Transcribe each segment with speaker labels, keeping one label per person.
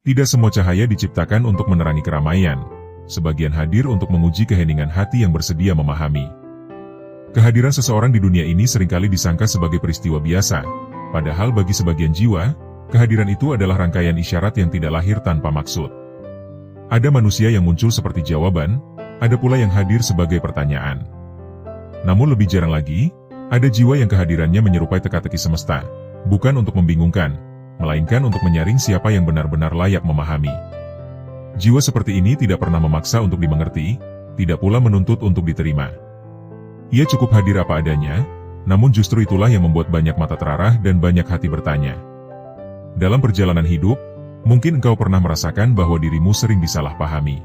Speaker 1: Tidak semua cahaya diciptakan untuk menerangi keramaian. Sebagian hadir untuk menguji keheningan hati yang bersedia memahami. Kehadiran seseorang di dunia ini seringkali disangka sebagai peristiwa biasa, padahal bagi sebagian jiwa, kehadiran itu adalah rangkaian isyarat yang tidak lahir tanpa maksud. Ada manusia yang muncul seperti jawaban, ada pula yang hadir sebagai pertanyaan. Namun lebih jarang lagi, ada jiwa yang kehadirannya menyerupai teka-teki semesta, bukan untuk membingungkan, melainkan untuk menyaring siapa yang benar-benar layak memahami. Jiwa seperti ini tidak pernah memaksa untuk dimengerti, tidak pula menuntut untuk diterima. Ia cukup hadir apa adanya, namun justru itulah yang membuat banyak mata terarah dan banyak hati bertanya. Dalam perjalanan hidup, mungkin engkau pernah merasakan bahwa dirimu sering disalahpahami.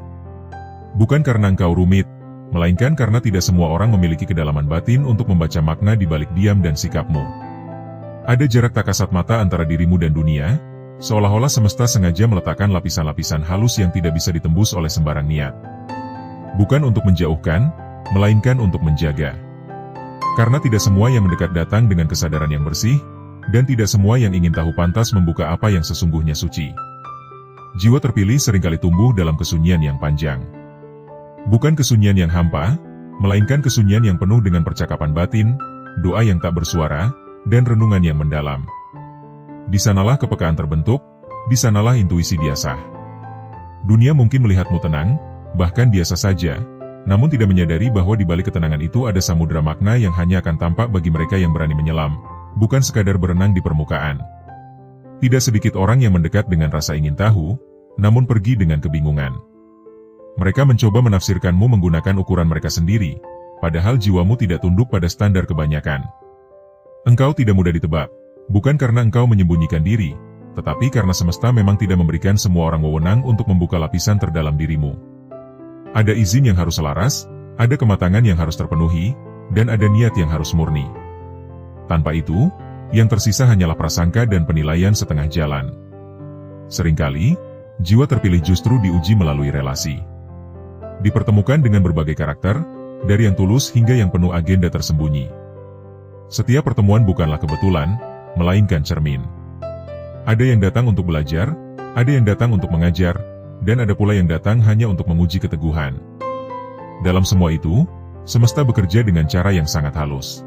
Speaker 1: Bukan karena engkau rumit, melainkan karena tidak semua orang memiliki kedalaman batin untuk membaca makna di balik diam dan sikapmu. Ada jarak tak kasat mata antara dirimu dan dunia, seolah-olah semesta sengaja meletakkan lapisan-lapisan halus yang tidak bisa ditembus oleh sembarang niat. Bukan untuk menjauhkan, melainkan untuk menjaga. Karena tidak semua yang mendekat datang dengan kesadaran yang bersih, dan tidak semua yang ingin tahu pantas membuka apa yang sesungguhnya suci. Jiwa terpilih seringkali tumbuh dalam kesunyian yang panjang. Bukan kesunyian yang hampa, melainkan kesunyian yang penuh dengan percakapan batin, doa yang tak bersuara, dan renungan yang mendalam. Di sanalah kepekaan terbentuk, di sanalah intuisi diasah. Dunia mungkin melihatmu tenang, bahkan biasa saja, namun tidak menyadari bahwa di balik ketenangan itu ada samudera makna yang hanya akan tampak bagi mereka yang berani menyelam, bukan sekadar berenang di permukaan. Tidak sedikit orang yang mendekat dengan rasa ingin tahu, namun pergi dengan kebingungan. Mereka mencoba menafsirkanmu menggunakan ukuran mereka sendiri, padahal jiwamu tidak tunduk pada standar kebanyakan. Engkau tidak mudah ditebak, bukan karena engkau menyembunyikan diri, tetapi karena semesta memang tidak memberikan semua orang wewenang untuk membuka lapisan terdalam dirimu. Ada izin yang harus selaras, ada kematangan yang harus terpenuhi, dan ada niat yang harus murni. Tanpa itu, yang tersisa hanyalah prasangka dan penilaian setengah jalan. Seringkali, jiwa terpilih justru diuji melalui relasi. Dipertemukan dengan berbagai karakter, dari yang tulus hingga yang penuh agenda tersembunyi. Setiap pertemuan bukanlah kebetulan, melainkan cermin. Ada yang datang untuk belajar, ada yang datang untuk mengajar, dan ada pula yang datang hanya untuk menguji keteguhan. Dalam semua itu, semesta bekerja dengan cara yang sangat halus.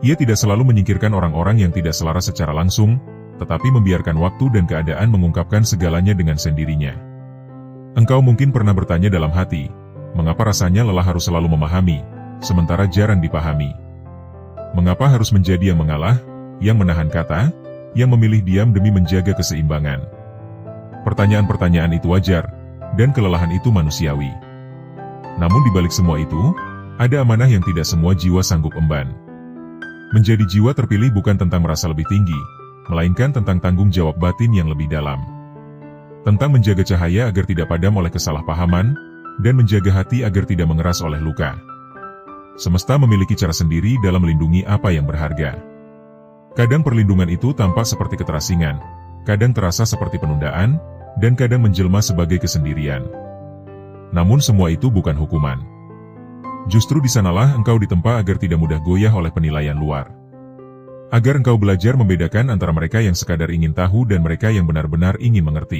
Speaker 1: Ia tidak selalu menyingkirkan orang-orang yang tidak selaras secara langsung, tetapi membiarkan waktu dan keadaan mengungkapkan segalanya dengan sendirinya. Engkau mungkin pernah bertanya dalam hati, mengapa rasanya lelah harus selalu memahami, sementara jarang dipahami? Mengapa harus menjadi yang mengalah, yang menahan kata, yang memilih diam demi menjaga keseimbangan? Pertanyaan-pertanyaan itu wajar, dan kelelahan itu manusiawi. Namun di balik semua itu, ada amanah yang tidak semua jiwa sanggup emban. Menjadi jiwa terpilih bukan tentang merasa lebih tinggi, melainkan tentang tanggung jawab batin yang lebih dalam. Tentang menjaga cahaya agar tidak padam oleh kesalahpahaman, dan menjaga hati agar tidak mengeras oleh luka. Semesta memiliki cara sendiri dalam melindungi apa yang berharga. Kadang perlindungan itu tampak seperti keterasingan, kadang terasa seperti penundaan, dan kadang menjelma sebagai kesendirian. Namun semua itu bukan hukuman. Justru di sanalah engkau ditempa agar tidak mudah goyah oleh penilaian luar. Agar engkau belajar membedakan antara mereka yang sekadar ingin tahu dan mereka yang benar-benar ingin mengerti.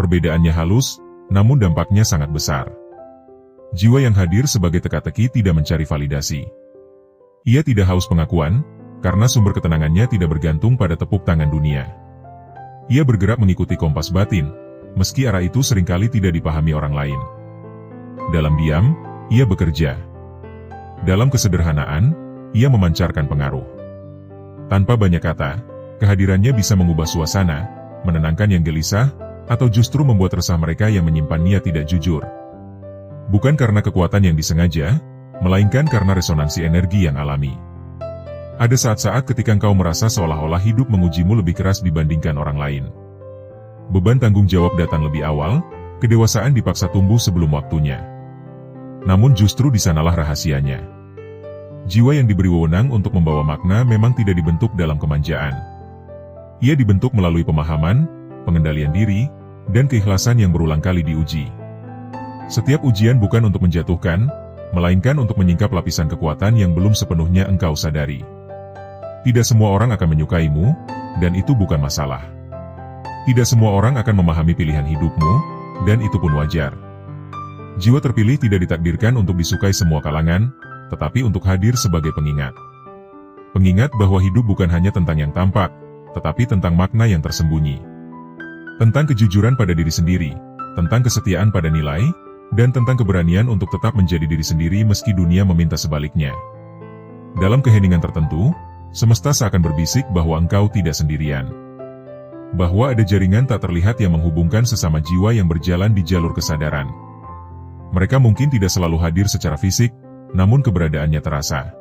Speaker 1: Perbedaannya halus, namun dampaknya sangat besar. Jiwa yang hadir sebagai teka-teki tidak mencari validasi. Ia tidak haus pengakuan, karena sumber ketenangannya tidak bergantung pada tepuk tangan dunia. Ia bergerak mengikuti kompas batin, meski arah itu seringkali tidak dipahami orang lain. Dalam diam, ia bekerja. Dalam kesederhanaan, ia memancarkan pengaruh. Tanpa banyak kata, kehadirannya bisa mengubah suasana, menenangkan yang gelisah, atau justru membuat resah mereka yang menyimpan niat tidak jujur. Bukan karena kekuatan yang disengaja, melainkan karena resonansi energi yang alami. Ada saat-saat ketika engkau merasa seolah-olah hidup mengujimu lebih keras dibandingkan orang lain. Beban tanggung jawab datang lebih awal, kedewasaan dipaksa tumbuh sebelum waktunya. Namun justru di sanalah rahasianya. Jiwa yang diberi wewenang untuk membawa makna memang tidak dibentuk dalam kemanjaan. Ia dibentuk melalui pemahaman, pengendalian diri, dan keikhlasan yang berulang kali diuji. Setiap ujian bukan untuk menjatuhkan, melainkan untuk menyingkap lapisan kekuatan yang belum sepenuhnya engkau sadari. Tidak semua orang akan menyukaimu, dan itu bukan masalah. Tidak semua orang akan memahami pilihan hidupmu, dan itu pun wajar. Jiwa terpilih tidak ditakdirkan untuk disukai semua kalangan, tetapi untuk hadir sebagai pengingat. Pengingat bahwa hidup bukan hanya tentang yang tampak, tetapi tentang makna yang tersembunyi. Tentang kejujuran pada diri sendiri, tentang kesetiaan pada nilai, dan tentang keberanian untuk tetap menjadi diri sendiri meski dunia meminta sebaliknya. Dalam keheningan tertentu, semesta seakan berbisik bahwa engkau tidak sendirian. Bahwa ada jaringan tak terlihat yang menghubungkan sesama jiwa yang berjalan di jalur kesadaran. Mereka mungkin tidak selalu hadir secara fisik, namun keberadaannya terasa.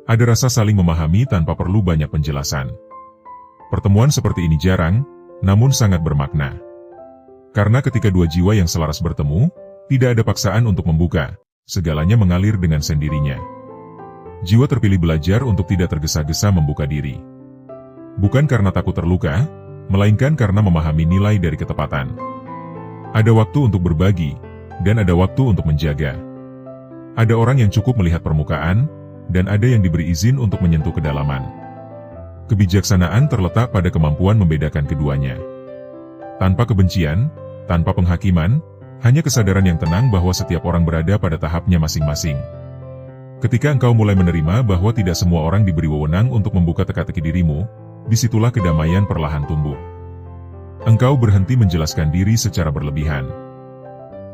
Speaker 1: Ada rasa saling memahami tanpa perlu banyak penjelasan. Pertemuan seperti ini jarang, namun sangat bermakna. Karena ketika dua jiwa yang selaras bertemu, tidak ada paksaan untuk membuka, segalanya mengalir dengan sendirinya. Jiwa terpilih belajar untuk tidak tergesa-gesa membuka diri. Bukan karena takut terluka, melainkan karena memahami nilai dari ketepatan. Ada waktu untuk berbagi, dan ada waktu untuk menjaga. Ada orang yang cukup melihat permukaan, dan ada yang diberi izin untuk menyentuh kedalaman. Kebijaksanaan terletak pada kemampuan membedakan keduanya. Tanpa kebencian, tanpa penghakiman, hanya kesadaran yang tenang bahwa setiap orang berada pada tahapnya masing-masing. Ketika engkau mulai menerima bahwa tidak semua orang diberi wewenang untuk membuka teka-teki dirimu, disitulah kedamaian perlahan tumbuh. Engkau berhenti menjelaskan diri secara berlebihan.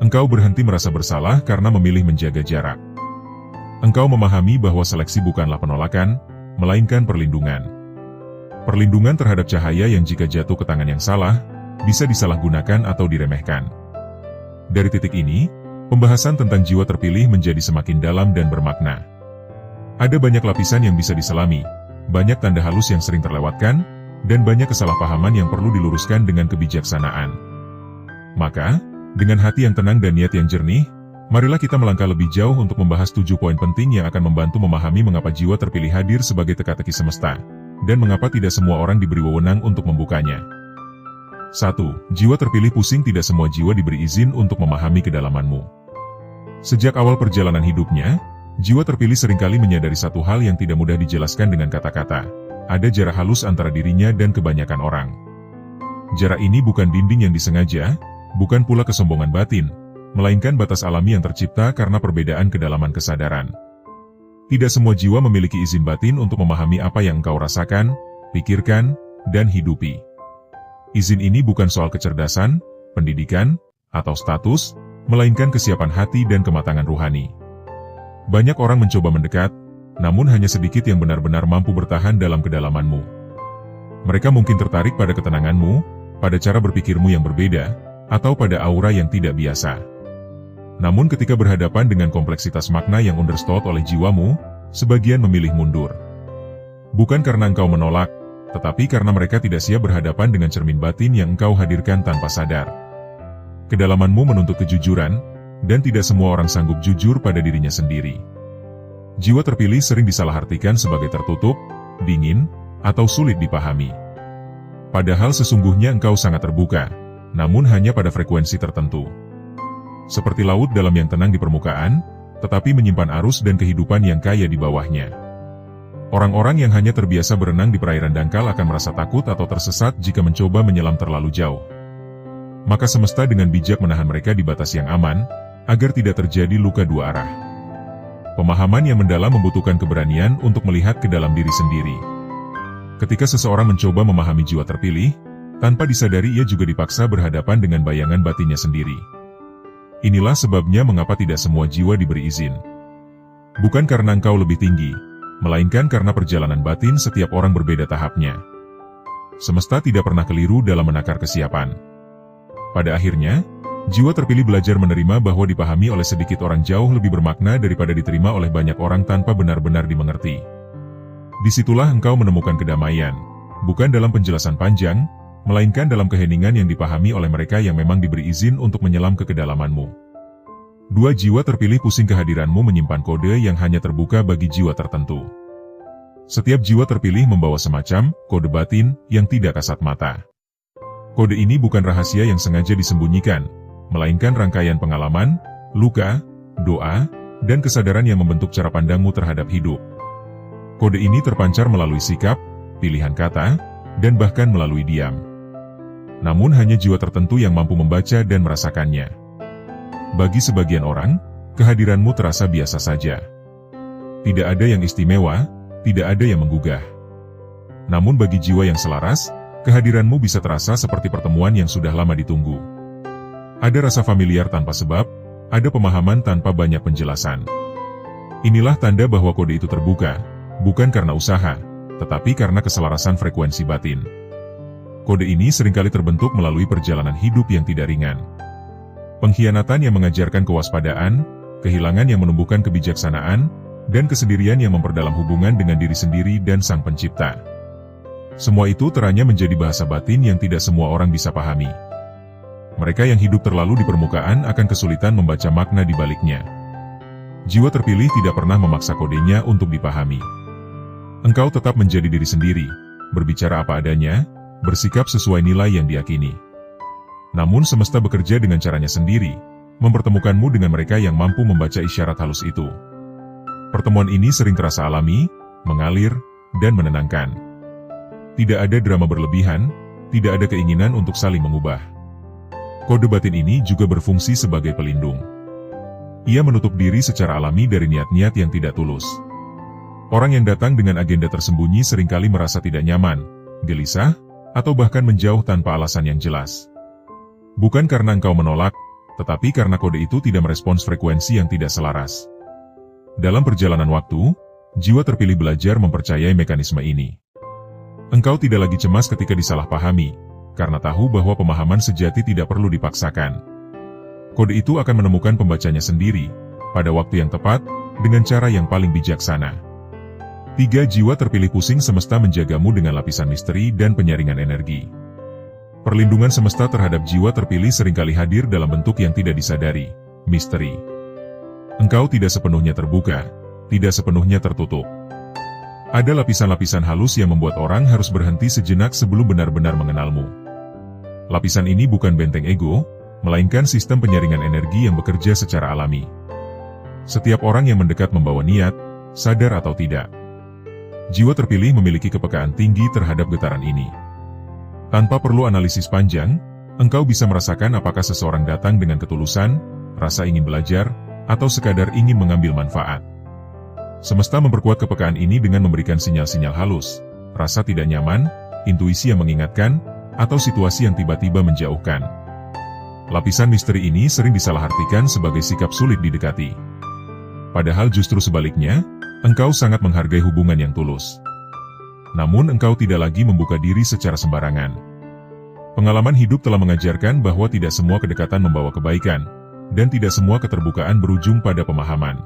Speaker 1: Engkau berhenti merasa bersalah karena memilih menjaga jarak. Engkau memahami bahwa seleksi bukanlah penolakan, melainkan perlindungan. Perlindungan terhadap cahaya yang jika jatuh ke tangan yang salah, bisa disalahgunakan atau diremehkan. Dari titik ini, pembahasan tentang jiwa terpilih menjadi semakin dalam dan bermakna. Ada banyak lapisan yang bisa diselami, banyak tanda halus yang sering terlewatkan, dan banyak kesalahpahaman yang perlu diluruskan dengan kebijaksanaan. Maka, dengan hati yang tenang dan niat yang jernih, marilah kita melangkah lebih jauh untuk membahas 7 poin penting yang akan membantu memahami mengapa jiwa terpilih hadir sebagai teka-teki semesta, dan mengapa tidak semua orang diberi wewenang untuk membukanya. 1. Jiwa terpilih pusing. Tidak semua jiwa diberi izin untuk memahami kedalamanmu. Sejak awal perjalanan hidupnya, jiwa terpilih seringkali menyadari satu hal yang tidak mudah dijelaskan dengan kata-kata. Ada jarak halus antara dirinya dan kebanyakan orang. Jarak ini bukan dinding yang disengaja, bukan pula kesombongan batin, melainkan batas alami yang tercipta karena perbedaan kedalaman kesadaran. Tidak semua jiwa memiliki izin batin untuk memahami apa yang engkau rasakan, pikirkan, dan hidupi. Izin ini bukan soal kecerdasan, pendidikan, atau status, melainkan kesiapan hati dan kematangan ruhani. Banyak orang mencoba mendekat, namun hanya sedikit yang benar-benar mampu bertahan dalam kedalamanmu. Mereka mungkin tertarik pada ketenanganmu, pada cara berpikirmu yang berbeda, atau pada aura yang tidak biasa. Namun ketika berhadapan dengan kompleksitas makna yang understood oleh jiwamu, sebagian memilih mundur. Bukan karena engkau menolak, tetapi karena mereka tidak siap berhadapan dengan cermin batin yang engkau hadirkan tanpa sadar. Kedalamanmu menuntut kejujuran, dan tidak semua orang sanggup jujur pada dirinya sendiri. Jiwa terpilih sering disalahartikan sebagai tertutup, dingin, atau sulit dipahami. Padahal sesungguhnya engkau sangat terbuka, namun hanya pada frekuensi tertentu. Seperti laut dalam yang tenang di permukaan, tetapi menyimpan arus dan kehidupan yang kaya di bawahnya. Orang-orang yang hanya terbiasa berenang di perairan dangkal akan merasa takut atau tersesat jika mencoba menyelam terlalu jauh. Maka semesta dengan bijak menahan mereka di batas yang aman, agar tidak terjadi luka dua arah. Pemahaman yang mendalam membutuhkan keberanian untuk melihat ke dalam diri sendiri. Ketika seseorang mencoba memahami jiwa terpilih, tanpa disadari ia juga dipaksa berhadapan dengan bayangan batinnya sendiri. Inilah sebabnya mengapa tidak semua jiwa diberi izin. Bukan karena engkau lebih tinggi, melainkan karena perjalanan batin setiap orang berbeda tahapnya. Semesta tidak pernah keliru dalam menakar kesiapan. Pada akhirnya, jiwa terpilih belajar menerima bahwa dipahami oleh sedikit orang jauh lebih bermakna daripada diterima oleh banyak orang tanpa benar-benar dimengerti. Disitulah engkau menemukan kedamaian, bukan dalam penjelasan panjang, melainkan dalam keheningan yang dipahami oleh mereka yang memang diberi izin untuk menyelam ke kedalamanmu. 2. Jiwa terpilih pusing. Kehadiranmu menyimpan kode yang hanya terbuka bagi jiwa tertentu. Setiap jiwa terpilih membawa semacam kode batin yang tidak kasat mata. Kode ini bukan rahasia yang sengaja disembunyikan, melainkan rangkaian pengalaman, luka, doa, dan kesadaran yang membentuk cara pandangmu terhadap hidup. Kode ini terpancar melalui sikap, pilihan kata, dan bahkan melalui diam. Namun hanya jiwa tertentu yang mampu membaca dan merasakannya. Bagi sebagian orang, kehadiranmu terasa biasa saja. Tidak ada yang istimewa, tidak ada yang menggugah. Namun bagi jiwa yang selaras, kehadiranmu bisa terasa seperti pertemuan yang sudah lama ditunggu. Ada rasa familiar tanpa sebab, ada pemahaman tanpa banyak penjelasan. Inilah tanda bahwa kode itu terbuka, bukan karena usaha, tetapi karena keselarasan frekuensi batin. Kode ini seringkali terbentuk melalui perjalanan hidup yang tidak ringan. Pengkhianatan yang mengajarkan kewaspadaan, kehilangan yang menumbuhkan kebijaksanaan, dan kesendirian yang memperdalam hubungan dengan diri sendiri dan Sang Pencipta. Semua itu teranyah menjadi bahasa batin yang tidak semua orang bisa pahami. Mereka yang hidup terlalu di permukaan akan kesulitan membaca makna di baliknya. Jiwa terpilih tidak pernah memaksa kodenya untuk dipahami. Engkau tetap menjadi diri sendiri, berbicara apa adanya, bersikap sesuai nilai yang diyakini. Namun semesta bekerja dengan caranya sendiri, mempertemukanmu dengan mereka yang mampu membaca isyarat halus itu. Pertemuan ini sering terasa alami, mengalir, dan menenangkan. Tidak ada drama berlebihan, tidak ada keinginan untuk saling mengubah. Kode batin ini juga berfungsi sebagai pelindung. Ia menutup diri secara alami dari niat-niat yang tidak tulus. Orang yang datang dengan agenda tersembunyi seringkali merasa tidak nyaman, gelisah, atau bahkan menjauh tanpa alasan yang jelas. Bukan karena engkau menolak, tetapi karena kode itu tidak merespons frekuensi yang tidak selaras. Dalam perjalanan waktu, jiwa terpilih belajar mempercayai mekanisme ini. Engkau tidak lagi cemas ketika disalahpahami, karena tahu bahwa pemahaman sejati tidak perlu dipaksakan. Kode itu akan menemukan pembacanya sendiri, pada waktu yang tepat, dengan cara yang paling bijaksana. 3. Jiwa terpilih pusing semesta menjagamu dengan lapisan misteri dan penyaringan energi. Perlindungan semesta terhadap jiwa terpilih seringkali hadir dalam bentuk yang tidak disadari, misteri. Engkau tidak sepenuhnya terbuka, tidak sepenuhnya tertutup. Ada lapisan-lapisan halus yang membuat orang harus berhenti sejenak sebelum benar-benar mengenalmu. Lapisan ini bukan benteng ego, melainkan sistem penyaringan energi yang bekerja secara alami. Setiap orang yang mendekat membawa niat, sadar atau tidak. Jiwa terpilih memiliki kepekaan tinggi terhadap getaran ini. Tanpa perlu analisis panjang, engkau bisa merasakan apakah seseorang datang dengan ketulusan, rasa ingin belajar, atau sekadar ingin mengambil manfaat. Semesta memperkuat kepekaan ini dengan memberikan sinyal-sinyal halus, rasa tidak nyaman, intuisi yang mengingatkan, atau situasi yang tiba-tiba menjauhkan. Lapisan misteri ini sering disalahartikan sebagai sikap sulit didekati. Padahal justru sebaliknya, engkau sangat menghargai hubungan yang tulus. Namun engkau tidak lagi membuka diri secara sembarangan. Pengalaman hidup telah mengajarkan bahwa tidak semua kedekatan membawa kebaikan, dan tidak semua keterbukaan berujung pada pemahaman.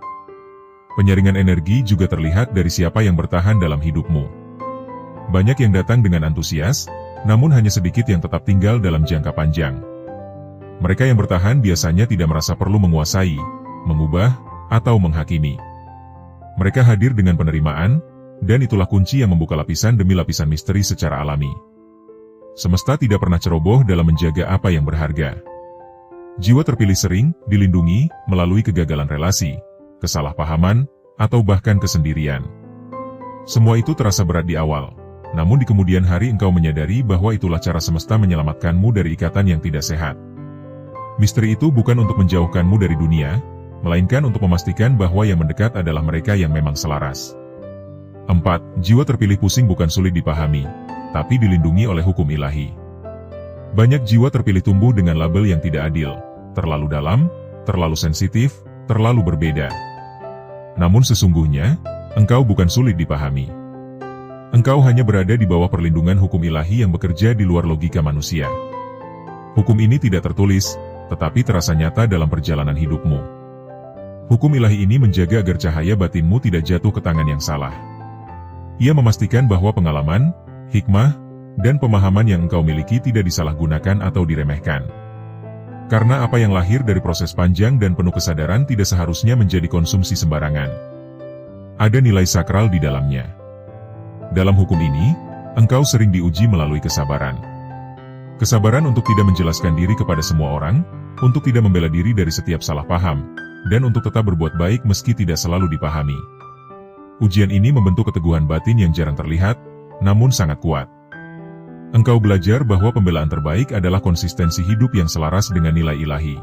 Speaker 1: Penyaringan energi juga terlihat dari siapa yang bertahan dalam hidupmu. Banyak yang datang dengan antusias, namun hanya sedikit yang tetap tinggal dalam jangka panjang. Mereka yang bertahan biasanya tidak merasa perlu menguasai, mengubah, atau menghakimi. Mereka hadir dengan penerimaan, dan itulah kunci yang membuka lapisan demi lapisan misteri secara alami. Semesta tidak pernah ceroboh dalam menjaga apa yang berharga. Jiwa terpilih sering dilindungi melalui kegagalan relasi, kesalahpahaman, atau bahkan kesendirian. Semua itu terasa berat di awal, namun di kemudian hari engkau menyadari bahwa itulah cara semesta menyelamatkanmu dari ikatan yang tidak sehat. Misteri itu bukan untuk menjauhkanmu dari dunia, melainkan untuk memastikan bahwa yang mendekat adalah mereka yang memang selaras. 4. Jiwa terpilih pusing bukan sulit dipahami, tapi dilindungi oleh hukum ilahi. Banyak jiwa terpilih tumbuh dengan label yang tidak adil, terlalu dalam, terlalu sensitif, terlalu berbeda. Namun sesungguhnya, engkau bukan sulit dipahami. Engkau hanya berada di bawah perlindungan hukum ilahi yang bekerja di luar logika manusia. Hukum ini tidak tertulis, tetapi terasa nyata dalam perjalanan hidupmu. Hukum ilahi ini menjaga agar cahaya batinmu tidak jatuh ke tangan yang salah. Ia memastikan bahwa pengalaman, hikmah, dan pemahaman yang engkau miliki tidak disalahgunakan atau diremehkan. Karena apa yang lahir dari proses panjang dan penuh kesadaran tidak seharusnya menjadi konsumsi sembarangan. Ada nilai sakral di dalamnya. Dalam hukum ini, engkau sering diuji melalui kesabaran. Kesabaran untuk tidak menjelaskan diri kepada semua orang, untuk tidak membela diri dari setiap salah paham, dan untuk tetap berbuat baik meski tidak selalu dipahami. Ujian ini membentuk keteguhan batin yang jarang terlihat, namun sangat kuat. Engkau belajar bahwa pembelaan terbaik adalah konsistensi hidup yang selaras dengan nilai ilahi.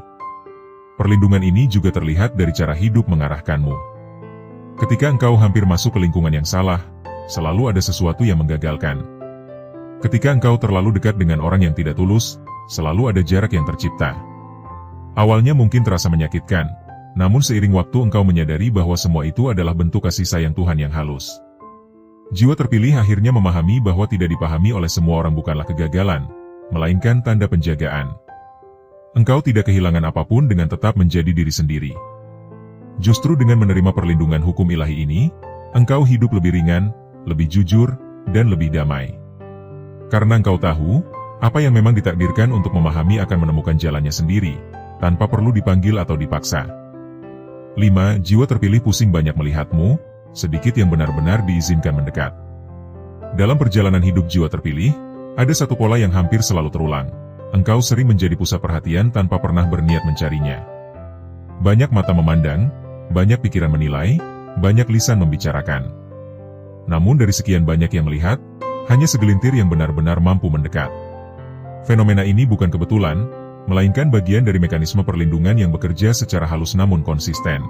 Speaker 1: Perlindungan ini juga terlihat dari cara hidup mengarahkanmu. Ketika engkau hampir masuk ke lingkungan yang salah, selalu ada sesuatu yang menggagalkan. Ketika engkau terlalu dekat dengan orang yang tidak tulus, selalu ada jarak yang tercipta. Awalnya mungkin terasa menyakitkan, namun seiring waktu engkau menyadari bahwa semua itu adalah bentuk kasih sayang Tuhan yang halus. Jiwa terpilih akhirnya memahami bahwa tidak dipahami oleh semua orang bukanlah kegagalan, melainkan tanda penjagaan. Engkau tidak kehilangan apapun dengan tetap menjadi diri sendiri. Justru dengan menerima perlindungan hukum ilahi ini, engkau hidup lebih ringan, lebih jujur, dan lebih damai. Karena engkau tahu, apa yang memang ditakdirkan untuk memahami akan menemukan jalannya sendiri, tanpa perlu dipanggil atau dipaksa. 5. Jiwa terpilih pusing banyak melihatmu, sedikit yang benar-benar diizinkan mendekat. Dalam perjalanan hidup jiwa terpilih, ada satu pola yang hampir selalu terulang. Engkau sering menjadi pusat perhatian tanpa pernah berniat mencarinya. Banyak mata memandang, banyak pikiran menilai, banyak lisan membicarakan. Namun dari sekian banyak yang melihat, hanya segelintir yang benar-benar mampu mendekat. Fenomena ini bukan kebetulan, melainkan bagian dari mekanisme perlindungan yang bekerja secara halus namun konsisten.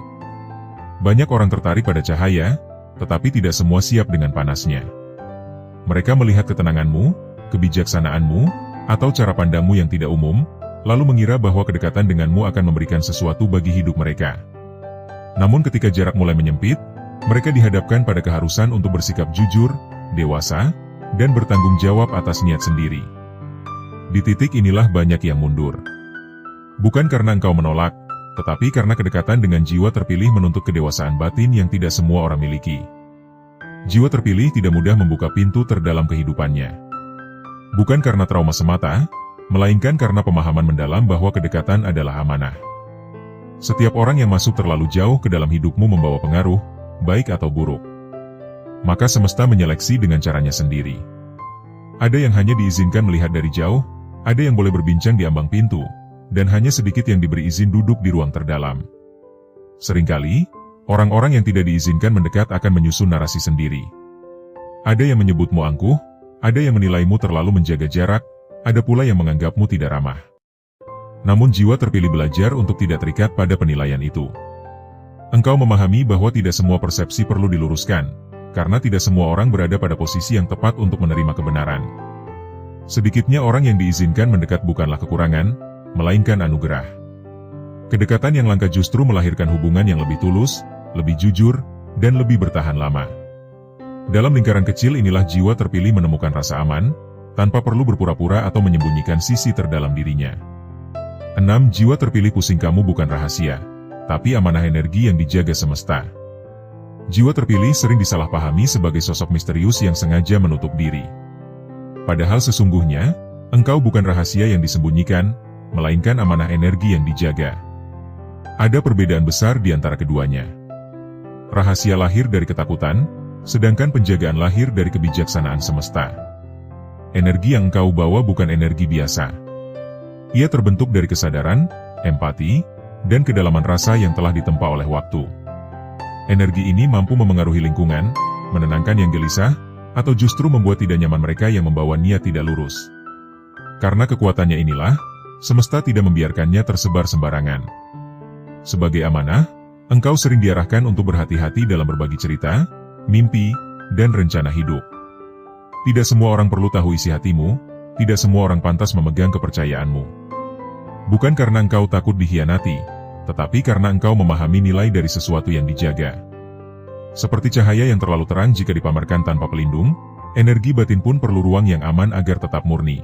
Speaker 1: Banyak orang tertarik pada cahaya, tetapi tidak semua siap dengan panasnya. Mereka melihat ketenanganmu, kebijaksanaanmu, atau cara pandangmu yang tidak umum, lalu mengira bahwa kedekatan denganmu akan memberikan sesuatu bagi hidup mereka. Namun ketika jarak mulai menyempit, mereka dihadapkan pada keharusan untuk bersikap jujur, dewasa, dan bertanggung jawab atas niat sendiri. Di titik inilah banyak yang mundur. Bukan karena engkau menolak, tetapi karena kedekatan dengan jiwa terpilih menuntut kedewasaan batin yang tidak semua orang miliki. Jiwa terpilih tidak mudah membuka pintu terdalam kehidupannya. Bukan karena trauma semata, melainkan karena pemahaman mendalam bahwa kedekatan adalah amanah. Setiap orang yang masuk terlalu jauh ke dalam hidupmu membawa pengaruh, baik atau buruk. Maka semesta menyeleksi dengan caranya sendiri. Ada yang hanya diizinkan melihat dari jauh, ada yang boleh berbincang di ambang pintu, dan hanya sedikit yang diberi izin duduk di ruang terdalam. Seringkali, orang-orang yang tidak diizinkan mendekat akan menyusun narasi sendiri. Ada yang menyebutmu angkuh, ada yang menilaimu terlalu menjaga jarak, ada pula yang menganggapmu tidak ramah. Namun jiwa terpilih belajar untuk tidak terikat pada penilaian itu. Engkau memahami bahwa tidak semua persepsi perlu diluruskan, karena tidak semua orang berada pada posisi yang tepat untuk menerima kebenaran. Sedikitnya orang yang diizinkan mendekat bukanlah kekurangan, melainkan anugerah. Kedekatan yang langka justru melahirkan hubungan yang lebih tulus, lebih jujur, dan lebih bertahan lama. Dalam lingkaran kecil inilah jiwa terpilih menemukan rasa aman, tanpa perlu berpura-pura atau menyembunyikan sisi terdalam dirinya. 6. Jiwa terpilih pusing kamu bukan rahasia, tapi amanah energi yang dijaga semesta. Jiwa terpilih sering disalahpahami sebagai sosok misterius yang sengaja menutup diri. Padahal sesungguhnya, engkau bukan rahasia yang disembunyikan, melainkan amanah energi yang dijaga. Ada perbedaan besar di antara keduanya. Rahasia lahir dari ketakutan, sedangkan penjagaan lahir dari kebijaksanaan semesta. Energi yang engkau bawa bukan energi biasa. Ia terbentuk dari kesadaran, empati, dan kedalaman rasa yang telah ditempa oleh waktu. Energi ini mampu memengaruhi lingkungan, menenangkan yang gelisah, atau justru membuat tidak nyaman mereka yang membawa niat tidak lurus. Karena kekuatannya inilah, semesta tidak membiarkannya tersebar sembarangan. Sebagai amanah, engkau sering diarahkan untuk berhati-hati dalam berbagi cerita, mimpi, dan rencana hidup. Tidak semua orang perlu tahu isi hatimu, tidak semua orang pantas memegang kepercayaanmu. Bukan karena engkau takut dikhianati, tetapi karena engkau memahami nilai dari sesuatu yang dijaga. Seperti cahaya yang terlalu terang jika dipamerkan tanpa pelindung, energi batin pun perlu ruang yang aman agar tetap murni.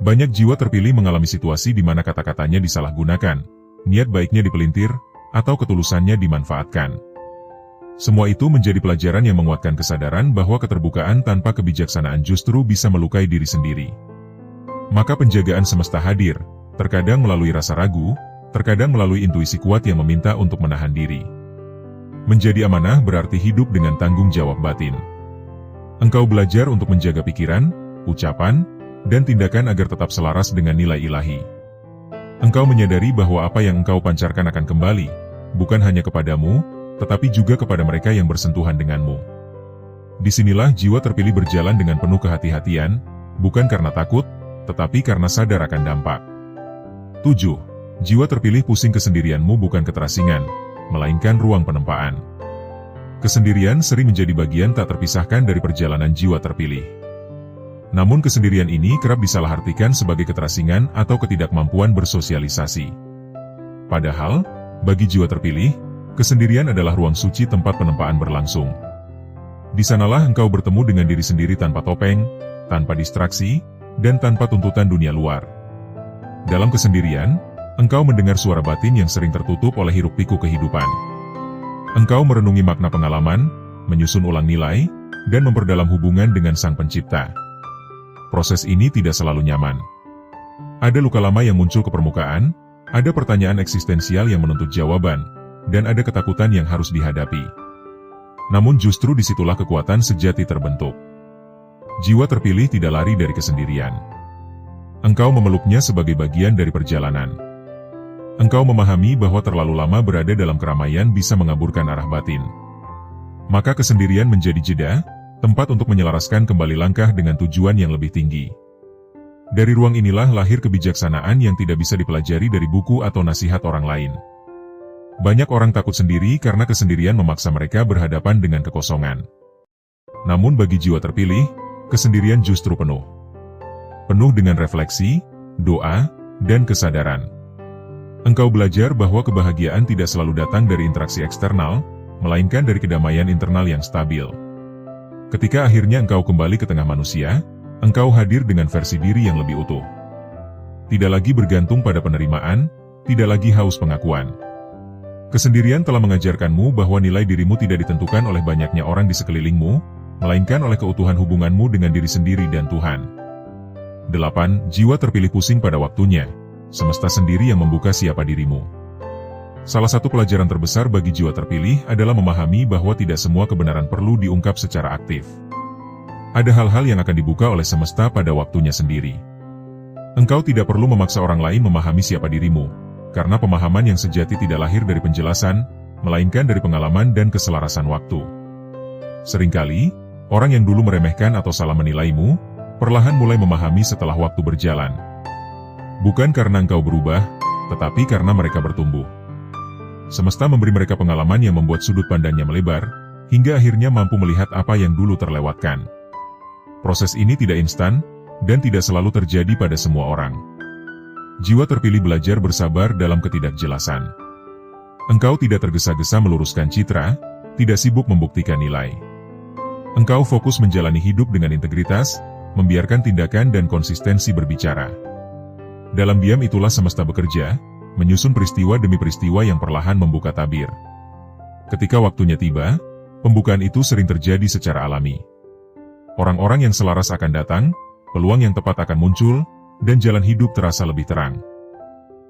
Speaker 1: Banyak jiwa terpilih mengalami situasi di mana kata-katanya disalahgunakan, niat baiknya dipelintir, atau ketulusannya dimanfaatkan. Semua itu menjadi pelajaran yang menguatkan kesadaran bahwa keterbukaan tanpa kebijaksanaan justru bisa melukai diri sendiri. Maka penjagaan semesta hadir, terkadang melalui rasa ragu, terkadang melalui intuisi kuat yang meminta untuk menahan diri. Menjadi amanah berarti hidup dengan tanggung jawab batin. Engkau belajar untuk menjaga pikiran, ucapan, dan tindakan agar tetap selaras dengan nilai ilahi. Engkau menyadari bahwa apa yang engkau pancarkan akan kembali, bukan hanya kepadamu, tetapi juga kepada mereka yang bersentuhan denganmu. Disinilah jiwa terpilih berjalan dengan penuh kehati-hatian, bukan karena takut, tetapi karena sadar akan dampak. 7. Jiwa terpilih pusing kesendirianmu bukan keterasingan, melainkan ruang penempaan. Kesendirian sering menjadi bagian tak terpisahkan dari perjalanan jiwa terpilih. Namun kesendirian ini kerap disalahartikan sebagai keterasingan atau ketidakmampuan bersosialisasi. Padahal, bagi jiwa terpilih, kesendirian adalah ruang suci tempat penempaan berlangsung. Di sanalah engkau bertemu dengan diri sendiri tanpa topeng, tanpa distraksi, dan tanpa tuntutan dunia luar. Dalam kesendirian, engkau mendengar suara batin yang sering tertutup oleh hiruk-pikuk kehidupan. Engkau merenungi makna pengalaman, menyusun ulang nilai, dan memperdalam hubungan dengan Sang Pencipta. Proses ini tidak selalu nyaman. Ada luka lama yang muncul ke permukaan, ada pertanyaan eksistensial yang menuntut jawaban, dan ada ketakutan yang harus dihadapi. Namun justru disitulah kekuatan sejati terbentuk. Jiwa terpilih tidak lari dari kesendirian. Engkau memeluknya sebagai bagian dari perjalanan. Engkau memahami bahwa terlalu lama berada dalam keramaian bisa mengaburkan arah batin. Maka kesendirian menjadi jeda, tempat untuk menyelaraskan kembali langkah dengan tujuan yang lebih tinggi. Dari ruang inilah lahir kebijaksanaan yang tidak bisa dipelajari dari buku atau nasihat orang lain. Banyak orang takut sendiri karena kesendirian memaksa mereka berhadapan dengan kekosongan. Namun bagi jiwa terpilih, kesendirian justru penuh. Penuh dengan refleksi, doa, dan kesadaran. Engkau belajar bahwa kebahagiaan tidak selalu datang dari interaksi eksternal, melainkan dari kedamaian internal yang stabil. Ketika akhirnya engkau kembali ke tengah manusia, engkau hadir dengan versi diri yang lebih utuh. Tidak lagi bergantung pada penerimaan, tidak lagi haus pengakuan. Kesendirian telah mengajarkanmu bahwa nilai dirimu tidak ditentukan oleh banyaknya orang di sekelilingmu, melainkan oleh keutuhan hubunganmu dengan diri sendiri dan Tuhan. 8. Jiwa terpilih pusing pada waktunya. Semesta sendiri yang membuka siapa dirimu. Salah satu pelajaran terbesar bagi jiwa terpilih adalah memahami bahwa tidak semua kebenaran perlu diungkap secara aktif. Ada hal-hal yang akan dibuka oleh semesta pada waktunya sendiri. Engkau tidak perlu memaksa orang lain memahami siapa dirimu, karena pemahaman yang sejati tidak lahir dari penjelasan, melainkan dari pengalaman dan keselarasan waktu. Seringkali, orang yang dulu meremehkan atau salah menilaimu, perlahan mulai memahami setelah waktu berjalan. Bukan karena engkau berubah, tetapi karena mereka bertumbuh. Semesta memberi mereka pengalaman yang membuat sudut pandangnya melebar, hingga akhirnya mampu melihat apa yang dulu terlewatkan. Proses ini tidak instan, dan tidak selalu terjadi pada semua orang. Jiwa terpilih belajar bersabar dalam ketidakjelasan. Engkau tidak tergesa-gesa meluruskan citra, tidak sibuk membuktikan nilai. Engkau fokus menjalani hidup dengan integritas, membiarkan tindakan dan konsistensi berbicara. Dalam diam itulah semesta bekerja, menyusun peristiwa demi peristiwa yang perlahan membuka tabir. Ketika waktunya tiba, pembukaan itu sering terjadi secara alami. Orang-orang yang selaras akan datang, peluang yang tepat akan muncul, dan jalan hidup terasa lebih terang.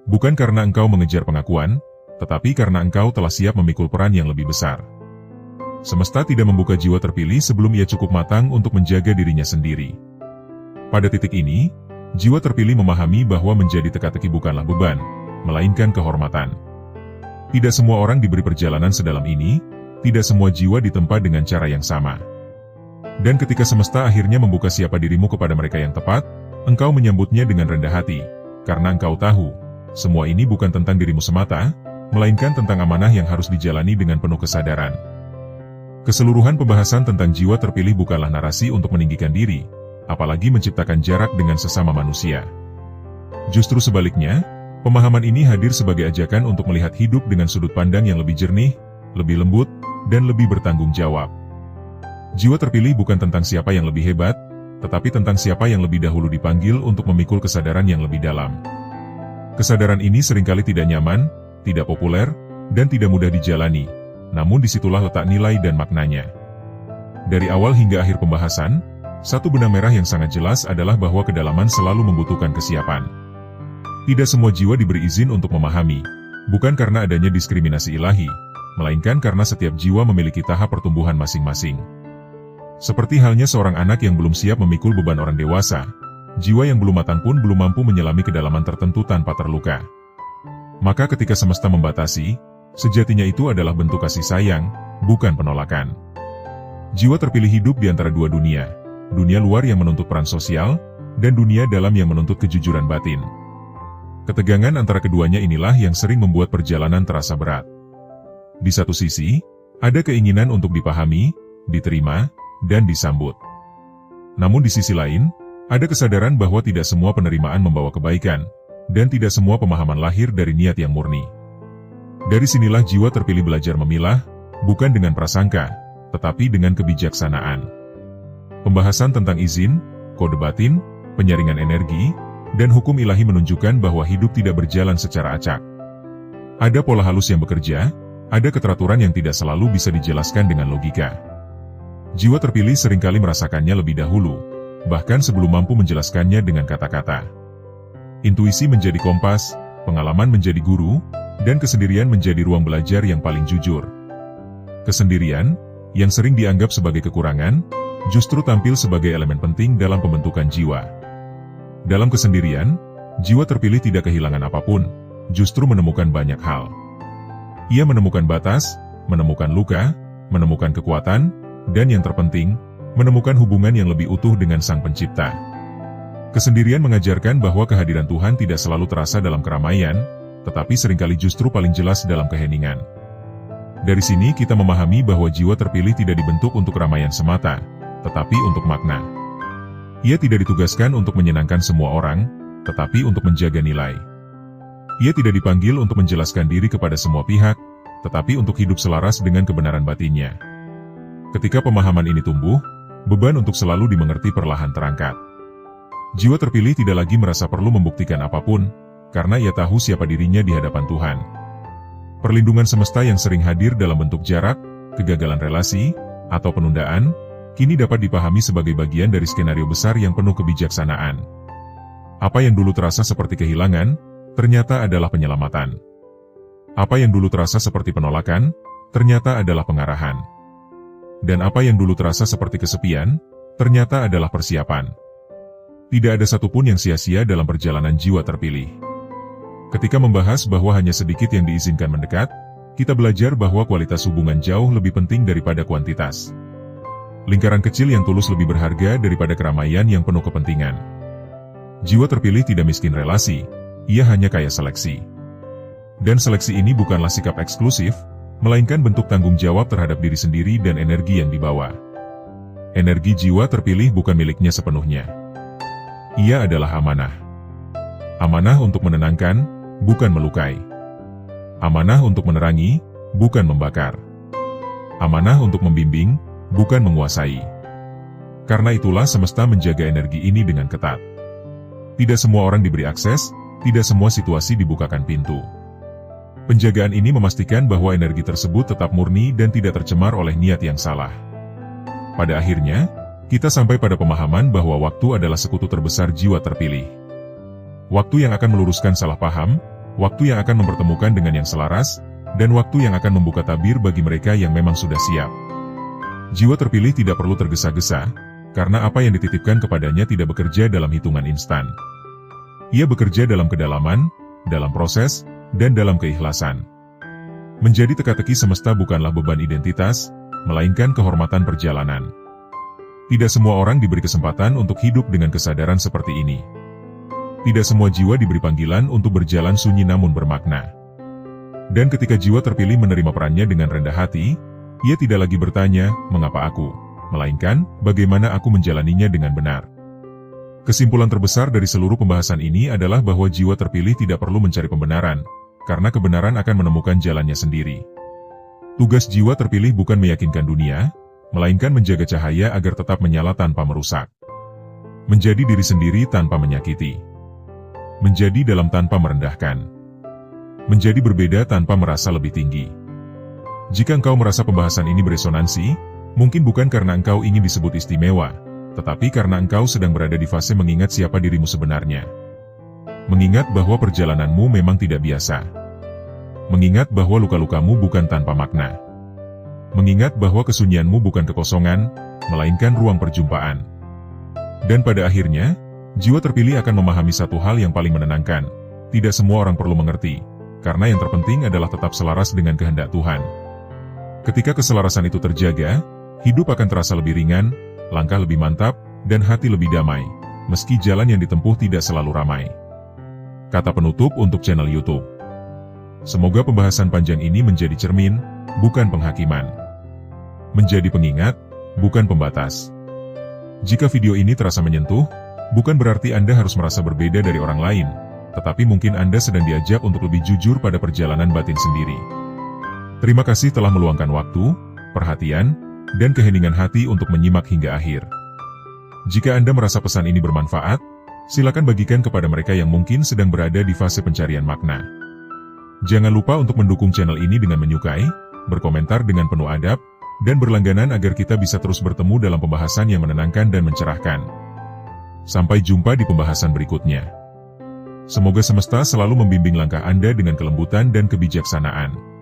Speaker 1: Bukan karena engkau mengejar pengakuan, tetapi karena engkau telah siap memikul peran yang lebih besar. Semesta tidak membuka jiwa terpilih sebelum ia cukup matang untuk menjaga dirinya sendiri. Pada titik ini, jiwa terpilih memahami bahwa menjadi teka-teki bukanlah beban, melainkan kehormatan. Tidak semua orang diberi perjalanan sedalam ini, tidak semua jiwa ditempa dengan cara yang sama. Dan ketika semesta akhirnya membuka siapa dirimu kepada mereka yang tepat, engkau menyambutnya dengan rendah hati, karena engkau tahu, semua ini bukan tentang dirimu semata, melainkan tentang amanah yang harus dijalani dengan penuh kesadaran. Keseluruhan pembahasan tentang jiwa terpilih bukanlah narasi untuk meninggikan diri, apalagi menciptakan jarak dengan sesama manusia. Justru sebaliknya, pemahaman ini hadir sebagai ajakan untuk melihat hidup dengan sudut pandang yang lebih jernih, lebih lembut, dan lebih bertanggung jawab. Jiwa terpilih bukan tentang siapa yang lebih hebat, tetapi tentang siapa yang lebih dahulu dipanggil untuk memikul kesadaran yang lebih dalam. Kesadaran ini seringkali tidak nyaman, tidak populer, dan tidak mudah dijalani, namun disitulah letak nilai dan maknanya. Dari awal hingga akhir pembahasan, satu benang merah yang sangat jelas adalah bahwa kedalaman selalu membutuhkan kesiapan. Tidak semua jiwa diberi izin untuk memahami, bukan karena adanya diskriminasi ilahi, melainkan karena setiap jiwa memiliki tahap pertumbuhan masing-masing. Seperti halnya seorang anak yang belum siap memikul beban orang dewasa, jiwa yang belum matang pun belum mampu menyelami kedalaman tertentu tanpa terluka. Maka ketika semesta membatasi, sejatinya itu adalah bentuk kasih sayang, bukan penolakan. Jiwa terpilih hidup di antara dua dunia, dunia luar yang menuntut peran sosial, dan dunia dalam yang menuntut kejujuran batin. Ketegangan antara keduanya inilah yang sering membuat perjalanan terasa berat. Di satu sisi, ada keinginan untuk dipahami, diterima, dan disambut. Namun di sisi lain, ada kesadaran bahwa tidak semua penerimaan membawa kebaikan, dan tidak semua pemahaman lahir dari niat yang murni. Dari sinilah jiwa terpilih belajar memilah, bukan dengan prasangka, tetapi dengan kebijaksanaan. Pembahasan tentang izin, kode batin, penyaringan energi, dan hukum ilahi menunjukkan bahwa hidup tidak berjalan secara acak. Ada pola halus yang bekerja, ada keteraturan yang tidak selalu bisa dijelaskan dengan logika. Jiwa terpilih seringkali merasakannya lebih dahulu, bahkan sebelum mampu menjelaskannya dengan kata-kata. Intuisi menjadi kompas, pengalaman menjadi guru, dan kesendirian menjadi ruang belajar yang paling jujur. Kesendirian, yang sering dianggap sebagai kekurangan, justru tampil sebagai elemen penting dalam pembentukan jiwa. Dalam kesendirian, jiwa terpilih tidak kehilangan apapun, justru menemukan banyak hal. Ia menemukan batas, menemukan luka, menemukan kekuatan, dan yang terpenting, menemukan hubungan yang lebih utuh dengan Sang Pencipta. Kesendirian mengajarkan bahwa kehadiran Tuhan tidak selalu terasa dalam keramaian, tetapi seringkali justru paling jelas dalam keheningan. Dari sini kita memahami bahwa jiwa terpilih tidak dibentuk untuk keramaian semata, tetapi untuk makna. Ia tidak ditugaskan untuk menyenangkan semua orang, tetapi untuk menjaga nilai. Ia tidak dipanggil untuk menjelaskan diri kepada semua pihak, tetapi untuk hidup selaras dengan kebenaran batinnya. Ketika pemahaman ini tumbuh, beban untuk selalu dimengerti perlahan terangkat. Jiwa terpilih tidak lagi merasa perlu membuktikan apapun, karena ia tahu siapa dirinya di hadapan Tuhan. Perlindungan semesta yang sering hadir dalam bentuk jarak, kegagalan relasi, atau penundaan, kini dapat dipahami sebagai bagian dari skenario besar yang penuh kebijaksanaan. Apa yang dulu terasa seperti kehilangan, ternyata adalah penyelamatan. Apa yang dulu terasa seperti penolakan, ternyata adalah pengarahan. Dan apa yang dulu terasa seperti kesepian, ternyata adalah persiapan. Tidak ada satupun yang sia-sia dalam perjalanan jiwa terpilih. Ketika membahas bahwa hanya sedikit yang diizinkan mendekat, kita belajar bahwa kualitas hubungan jauh lebih penting daripada kuantitas. Lingkaran kecil yang tulus lebih berharga daripada keramaian yang penuh kepentingan. Jiwa terpilih tidak miskin relasi, ia hanya kaya seleksi. Dan seleksi ini bukanlah sikap eksklusif, melainkan bentuk tanggung jawab terhadap diri sendiri dan energi yang dibawa. Energi jiwa terpilih bukan miliknya sepenuhnya. Ia adalah amanah. Amanah untuk menenangkan, bukan melukai. Amanah untuk menerangi, bukan membakar. Amanah untuk membimbing, bukan menguasai. Karena itulah semesta menjaga energi ini dengan ketat. Tidak semua orang diberi akses, tidak semua situasi dibukakan pintu. Penjagaan ini memastikan bahwa energi tersebut tetap murni dan tidak tercemar oleh niat yang salah. Pada akhirnya, kita sampai pada pemahaman bahwa waktu adalah sekutu terbesar jiwa terpilih. Waktu yang akan meluruskan salah paham, waktu yang akan mempertemukan dengan yang selaras, dan waktu yang akan membuka tabir bagi mereka yang memang sudah siap. Jiwa terpilih tidak perlu tergesa-gesa, karena apa yang dititipkan kepadanya tidak bekerja dalam hitungan instan. Ia bekerja dalam kedalaman, dalam proses, dan dalam keikhlasan. Menjadi teka-teki semesta bukanlah beban identitas, melainkan kehormatan perjalanan. Tidak semua orang diberi kesempatan untuk hidup dengan kesadaran seperti ini. Tidak semua jiwa diberi panggilan untuk berjalan sunyi namun bermakna. Dan ketika jiwa terpilih menerima perannya dengan rendah hati, ia tidak lagi bertanya, mengapa aku? Melainkan, bagaimana aku menjalaninya dengan benar. Kesimpulan terbesar dari seluruh pembahasan ini adalah bahwa jiwa terpilih tidak perlu mencari pembenaran, karena kebenaran akan menemukan jalannya sendiri. Tugas jiwa terpilih bukan meyakinkan dunia, melainkan menjaga cahaya agar tetap menyala tanpa merusak. Menjadi diri sendiri tanpa menyakiti. Menjadi dalam tanpa merendahkan. Menjadi berbeda tanpa merasa lebih tinggi. Jika engkau merasa pembahasan ini beresonansi, mungkin bukan karena engkau ingin disebut istimewa, tetapi karena engkau sedang berada di fase mengingat siapa dirimu sebenarnya. Mengingat bahwa perjalananmu memang tidak biasa. Mengingat bahwa luka-lukamu bukan tanpa makna. Mengingat bahwa kesunyianmu bukan kekosongan, melainkan ruang perjumpaan. Dan pada akhirnya, jiwa terpilih akan memahami satu hal yang paling menenangkan. Tidak semua orang perlu mengerti, karena yang terpenting adalah tetap selaras dengan kehendak Tuhan. Ketika keselarasan itu terjaga, hidup akan terasa lebih ringan, langkah lebih mantap, dan hati lebih damai. meski jalan yang ditempuh tidak selalu ramai. Kata penutup untuk channel YouTube. Semoga pembahasan panjang ini menjadi cermin, bukan penghakiman. Menjadi pengingat, bukan pembatas. Jika video ini terasa menyentuh, bukan berarti Anda harus merasa berbeda dari orang lain, tetapi mungkin Anda sedang diajak untuk lebih jujur pada perjalanan batin sendiri. Terima kasih telah meluangkan waktu, perhatian, dan keheningan hati untuk menyimak hingga akhir. Jika Anda merasa pesan ini bermanfaat, silakan bagikan kepada mereka yang mungkin sedang berada di fase pencarian makna. Jangan lupa untuk mendukung channel ini dengan menyukai, berkomentar dengan penuh adab, dan berlangganan agar kita bisa terus bertemu dalam pembahasan yang menenangkan dan mencerahkan. Sampai jumpa di pembahasan berikutnya. Semoga semesta selalu membimbing langkah Anda dengan kelembutan dan kebijaksanaan.